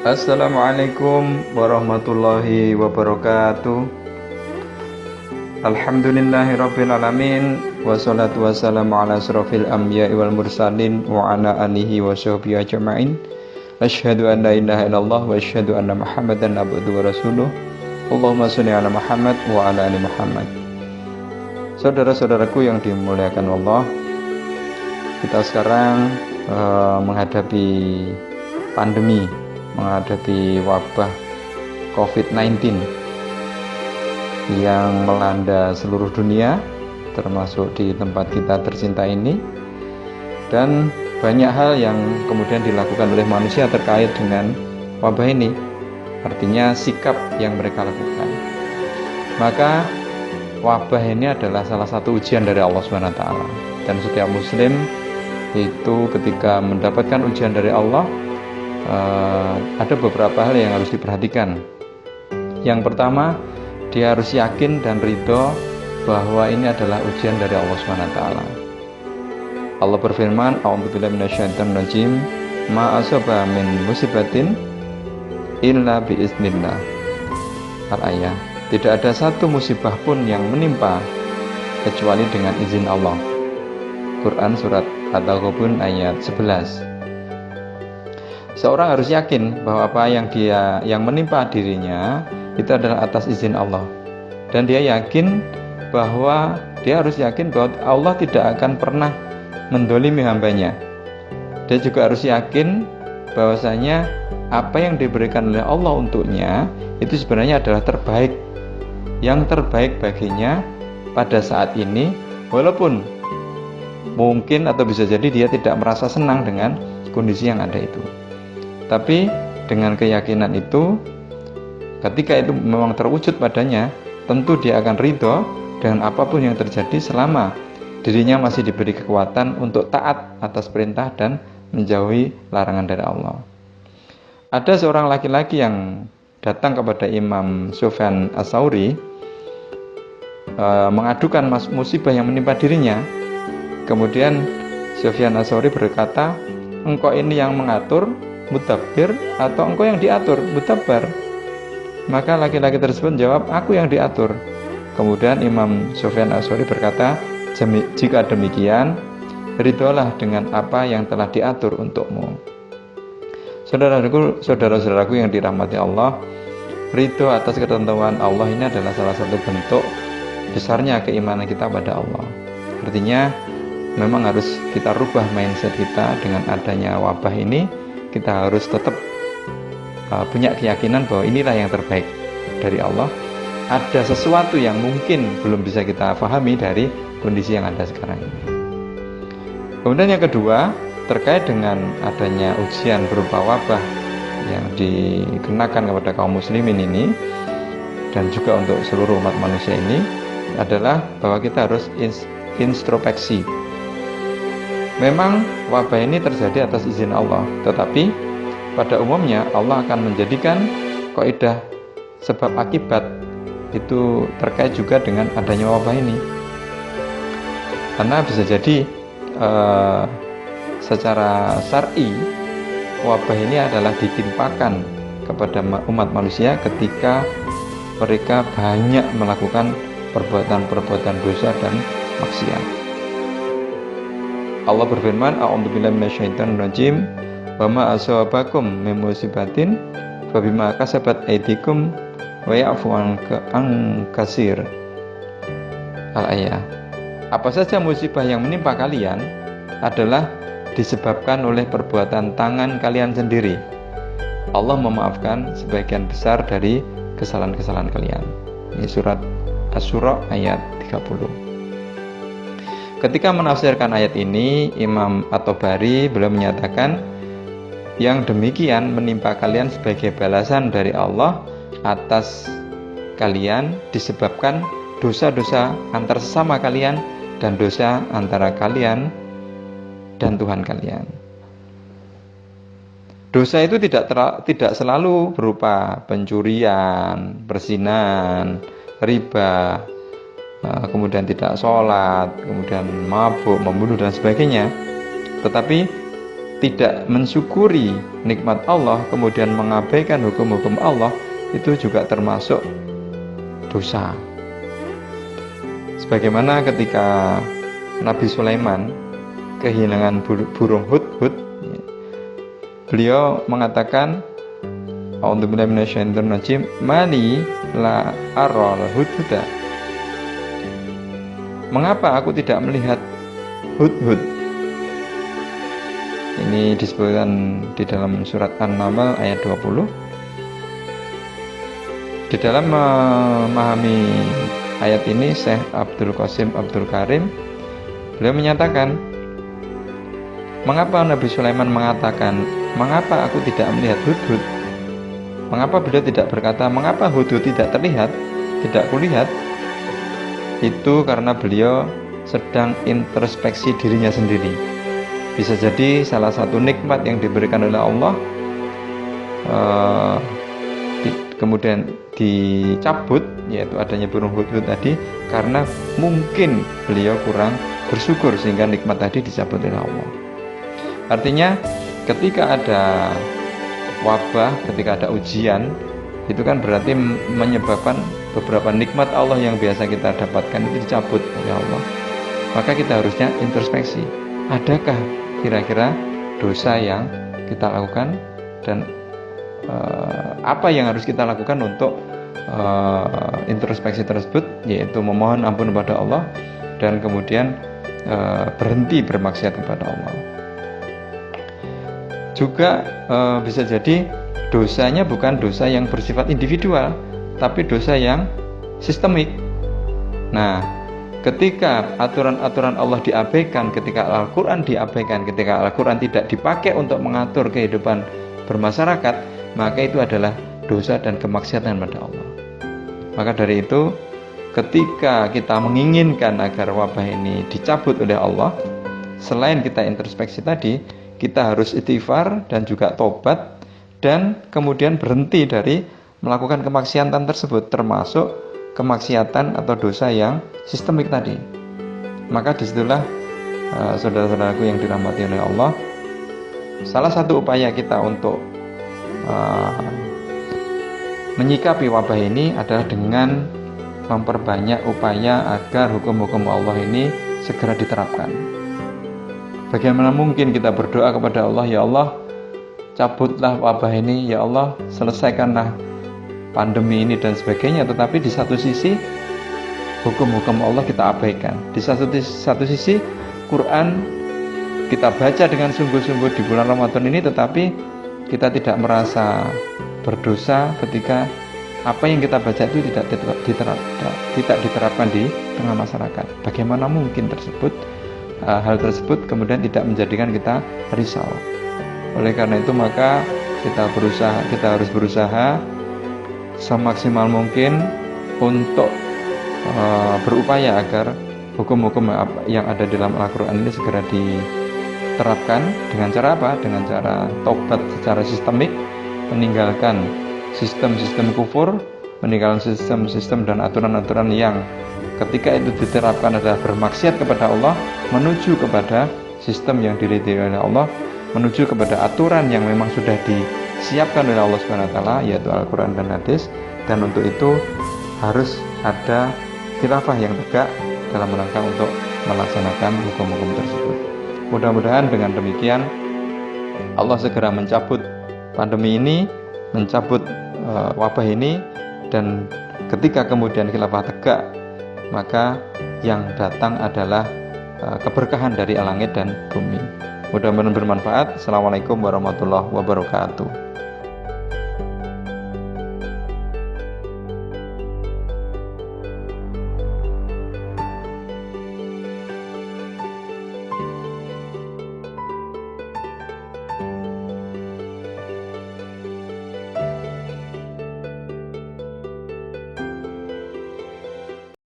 Assalamualaikum warahmatullahi wabarakatuh. Alhamdulillahirabbil alamin wassalatu wassalamu ala asrofil anbiya'i wal mursalin wa ala alihi wa sahbihi ajma'in. Asyhadu an la ilaha illallah wa asyhadu anna Muhammadan abduhu wa rasuluh. Allahumma shalli ala Muhammad wa ala ali Muhammad. Saudara-saudaraku yang dimuliakan Allah, kita sekarang menghadapi pandemi, menghadapi wabah COVID-19 yang melanda seluruh dunia, termasuk di tempat kita tercinta ini, dan banyak hal yang kemudian dilakukan oleh manusia terkait dengan wabah ini, artinya sikap yang mereka lakukan. Maka wabah ini adalah salah satu ujian dari Allah SWT, dan setiap muslim itu ketika mendapatkan ujian dari Allah, ada beberapa hal yang harus diperhatikan. Yang pertama, dia harus yakin dan ridho bahwa ini adalah ujian dari Allah SWT. Allah berfirman, a'udzubillahi minasyaitonir rajim, ma asaba min musibatin illa biiznillah. Al-ayah. Tidak ada satu musibah pun yang menimpa kecuali dengan izin Allah. Quran surat At-Taghabun ayat 11. Seorang harus yakin bahwa apa yang menimpa dirinya itu adalah atas izin Allah, dan dia harus yakin bahwa Allah tidak akan pernah mendolimi hambanya. Dia juga harus yakin bahwasanya apa yang diberikan oleh Allah untuknya itu sebenarnya adalah terbaik, yang terbaik baginya pada saat ini, walaupun mungkin atau bisa jadi dia tidak merasa senang dengan kondisi yang ada itu. Tapi dengan keyakinan itu, ketika itu memang terwujud padanya, tentu dia akan ridho dengan apapun yang terjadi selama dirinya masih diberi kekuatan untuk taat atas perintah dan menjauhi larangan dari Allah. Ada seorang laki-laki yang datang kepada Imam Sufyan Ats-Tsauri, mengadukan musibah yang menimpa dirinya. Kemudian Sufyan Ats-Tsauri berkata, engkau ini yang mengatur, mutabbir, atau engkau yang diatur, mutabbar? Maka laki-laki tersebut menjawab, aku yang diatur. Kemudian Imam Sufyan Ats-Tsauri berkata, jika demikian, ridholah dengan apa yang telah diatur untukmu. Saudara-saudaraku yang dirahmati Allah, ridho atas ketentuan Allah ini adalah salah satu bentuk besarnya keimanan kita pada Allah. Artinya memang harus kita rubah mindset kita. Dengan adanya wabah ini, kita harus tetap punya keyakinan bahwa inilah yang terbaik dari Allah. Ada sesuatu yang mungkin belum bisa kita pahami dari kondisi yang ada sekarang ini. Kemudian yang kedua, terkait dengan adanya ujian berupa wabah yang dikenakan kepada kaum muslimin ini, dan juga untuk seluruh umat manusia ini, adalah bahwa kita harus introspeksi. Memang wabah ini terjadi atas izin Allah, tetapi pada umumnya Allah akan menjadikan kaidah sebab akibat itu terkait juga dengan adanya wabah ini. Karena bisa jadi secara syar'i wabah ini adalah ditimpakan kepada umat manusia ketika mereka banyak melakukan perbuatan-perbuatan dosa dan maksiat. Allah berfirman, a'udzubillahi minasyaitonir rajim, wa ma asabakum min musibatin fa bima kasabat aydikum wa ya'fu an katsir. Al-ayah. Apa saja musibah yang menimpa kalian adalah disebabkan oleh perbuatan tangan kalian sendiri. Allah memaafkan sebagian besar dari kesalahan-kesalahan kalian. Ini surat Asy-Syura ayat 30. Ketika menafsirkan ayat ini, Imam At-Tabari beliau menyatakan, yang demikian menimpa kalian sebagai balasan dari Allah atas kalian disebabkan dosa-dosa antar sesama kalian dan dosa antara kalian dan Tuhan kalian. Dosa itu tidak selalu berupa pencurian, perzinahan, riba, kemudian tidak sholat, kemudian mabuk, membunuh dan sebagainya. Tetapi tidak mensyukuri nikmat Allah kemudian mengabaikan hukum-hukum Allah, itu juga termasuk dosa. Sebagaimana ketika Nabi Sulaiman kehilangan burung hudhud, beliau mengatakan, a'udzubillahi minasyaitonir rajim, mali la aral hudhuda. Mengapa aku tidak melihat hudhud? Ini disebutkan di dalam surat An-Naml ayat 20. Di dalam memahami ayat ini, Syekh Abdul Qasim Abdul Karim, beliau menyatakan, mengapa Nabi Sulaiman mengatakan, mengapa aku tidak melihat hudhud? Mengapa beliau tidak berkata, mengapa hudhud tidak terlihat, tidak kulihat? Itu karena beliau sedang introspeksi dirinya sendiri. Bisa jadi salah satu nikmat yang diberikan oleh Allah kemudian dicabut, yaitu adanya burung hudhud tadi, karena mungkin beliau kurang bersyukur sehingga nikmat tadi dicabut oleh Allah. Artinya ketika ada wabah, ketika ada ujian, itu kan berarti menyebabkan beberapa nikmat Allah yang biasa kita dapatkan itu dicabut oleh Allah. Maka kita harusnya introspeksi, adakah kira-kira dosa yang kita lakukan, dan apa yang harus kita lakukan untuk introspeksi tersebut, yaitu memohon ampun kepada Allah dan kemudian berhenti bermaksiat kepada Allah. Juga bisa jadi dosanya bukan dosa yang bersifat individual, tapi dosa yang sistemik. Nah, ketika aturan-aturan Allah diabaikan, ketika Al-Quran diabaikan, ketika Al-Quran tidak dipakai untuk mengatur kehidupan bermasyarakat, maka itu adalah dosa dan kemaksiatan pada Allah. Maka dari itu, ketika kita menginginkan agar wabah ini dicabut oleh Allah, selain kita introspeksi tadi, kita harus istighfar dan juga tobat, dan kemudian berhenti dari melakukan kemaksiatan tersebut, termasuk kemaksiatan atau dosa yang sistemik tadi. Maka disitulah saudara-saudaraku yang dirahmati oleh Allah, salah satu upaya kita untuk menyikapi wabah ini adalah dengan memperbanyak upaya agar hukum-hukum Allah ini segera diterapkan. Bagaimana mungkin kita berdoa kepada Allah, ya Allah, cabutlah wabah ini, ya Allah, selesaikanlah pandemi ini dan sebagainya, tetapi di satu sisi hukum-hukum Allah kita abaikan. Di satu sisi Quran kita baca dengan sungguh-sungguh di bulan Ramadan ini, tetapi kita tidak merasa berdosa ketika apa yang kita baca itu tidak diterapkan di tengah masyarakat. Bagaimana mungkin hal tersebut kemudian tidak menjadikan kita risau? Oleh karena itu, maka kita harus berusaha semaksimal mungkin untuk berupaya agar hukum-hukum yang ada di dalam Al-Quran ini segera diterapkan. Dengan cara apa? Dengan cara tobat secara sistemik, meninggalkan sistem-sistem kufur, meninggalkan sistem-sistem dan aturan-aturan yang ketika itu diterapkan adalah bermaksiat kepada Allah, menuju kepada sistem yang diridhai oleh Allah, menuju kepada aturan yang memang sudah disiapkan oleh Allah SWT, yaitu Al-Quran dan Hadis. Dan untuk itu harus ada khilafah yang tegak dalam rangka untuk melaksanakan hukum-hukum tersebut. Mudah-mudahan dengan demikian Allah segera mencabut pandemi ini, mencabut wabah ini, dan ketika kemudian khilafah tegak, maka yang datang adalah keberkahan dari langit dan bumi. Mudah-mudahan bermanfaat. Assalamualaikum warahmatullahi wabarakatuh.